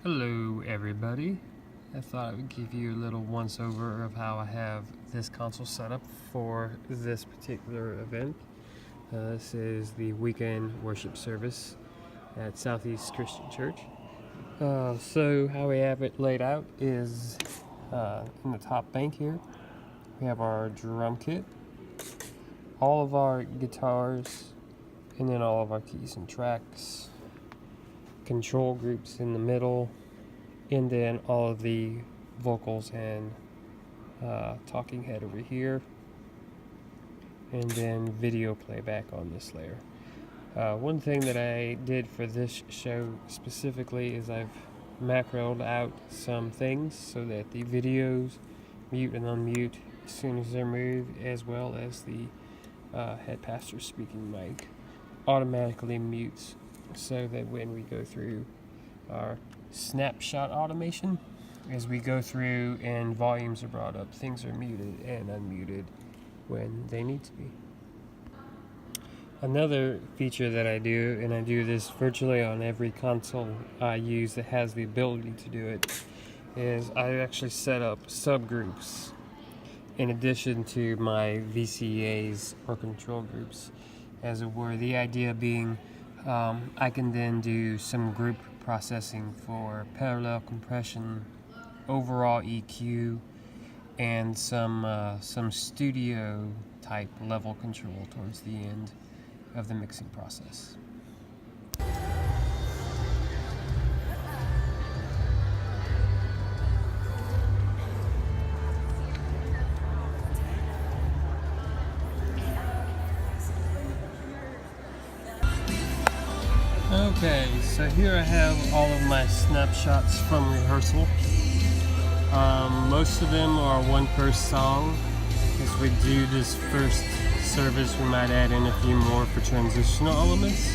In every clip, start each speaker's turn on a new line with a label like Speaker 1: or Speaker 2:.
Speaker 1: Hello everybody, I thought I would give you a little once over of how I have this console set up for this particular event. This is the weekend worship service at Southeast Christian Church. So how we have it laid out is in the top bank here we have our drum kit, all of our guitars, and then all of our keys and tracks, control groups in the middle, and then all of the vocals and talking head over here, and then video playback on this layer. One thing that I did for this show specifically is I've macroed out some things so that the videos mute and unmute as soon as they're moved, as well as the head pastor speaking mic automatically mutes, so that when we go through our snapshot automation, as we go through and volumes are brought up, things are muted and unmuted when they need to be. Another feature that I do, and I do this virtually on every console I use that has the ability to do it, is I actually set up subgroups in addition to my VCAs or control groups, as it were. The idea being I can then do some group processing for parallel compression, overall EQ, and some studio type level control towards the end of the mixing process. Okay, so here I have all of my snapshots from rehearsal. Most of them are one per song. As we do this first service, we might add in a few more for transitional elements.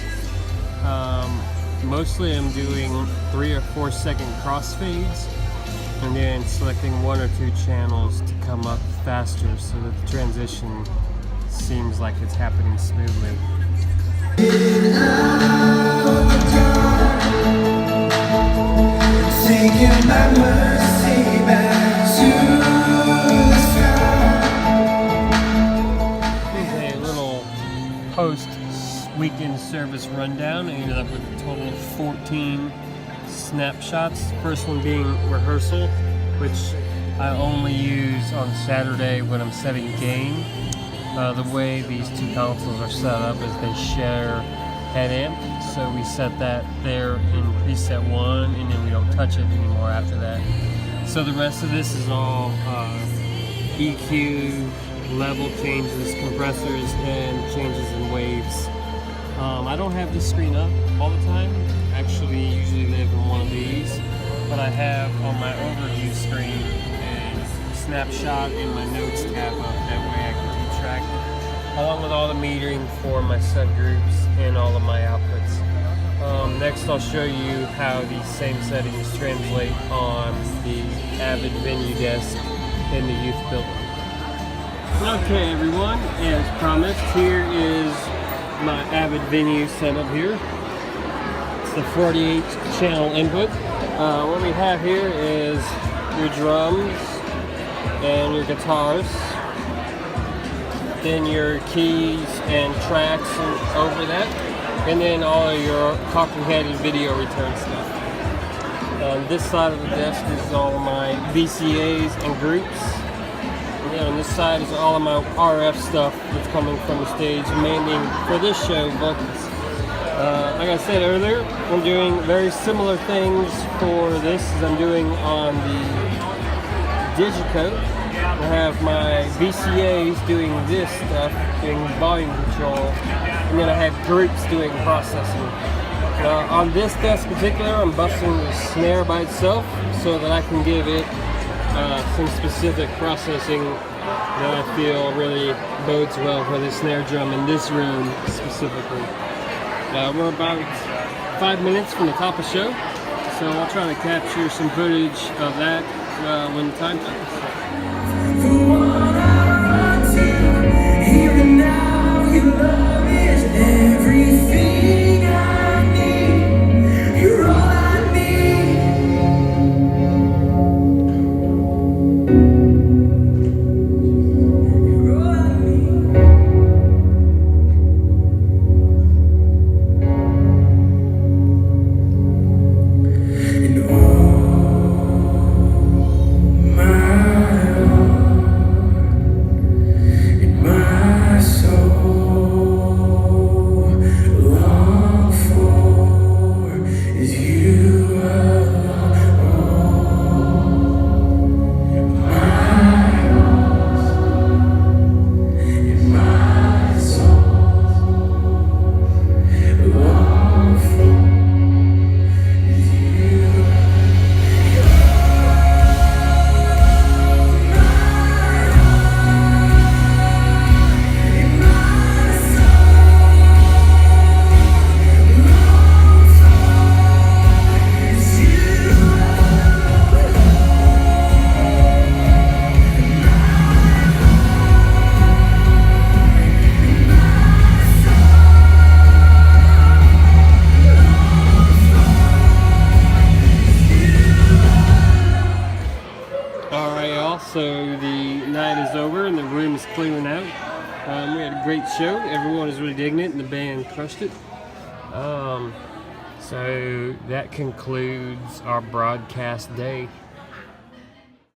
Speaker 1: Mostly I'm doing 3 or 4 second crossfades, and then selecting 1 or 2 channels to come up faster so that the transition seems like it's happening smoothly.
Speaker 2: Taking my mercy back to the sky.
Speaker 1: Here's a little post weekend service rundown. I ended up with a total of 14 snapshots. First one being rehearsal, which I only use on Saturday when I'm setting gain. The way these two consoles are set up is they share head amp, so we set that there in preset 1, and then we don't touch it anymore after that. So the rest of this is all EQ, level changes, compressors, and changes in waves. I don't have this screen up all the time. Actually, usually live in one of these, but I have on my overview screen a snapshot in my notes tab up. That way I can keep track, along with all the metering for my subgroups and all of my outputs. Next I'll show you how these same settings translate on the Avid venue desk in the youth building. Okay everyone, as promised, here is my Avid venue setup here. It's the 48 channel input. What we have here is your drums and your guitars, then your keys and tracks over that, and then all of your talking head and video return stuff. This side of the desk is all of my VCAs and groups, and then on this side is all of my RF stuff that's coming from the stage, mainly for this show, vocals. Like I said earlier, I'm doing very similar things for this as I'm doing on the Digico. I have my VCAs doing this stuff, doing volume control, and then I have groups doing processing. On this desk in particular, I'm busting the snare by itself so that I can give it some specific processing that I feel really bodes well for the snare drum in this room specifically. We're about 5 minutes from the top of the show, so I'll try to capture some footage of that when the time comes.
Speaker 2: Even now, your love is everything I need. You're all I need.
Speaker 1: So the night is over and the room is clearing out. We had a great show. Everyone is really digging it, and the band crushed it. So that concludes our broadcast day.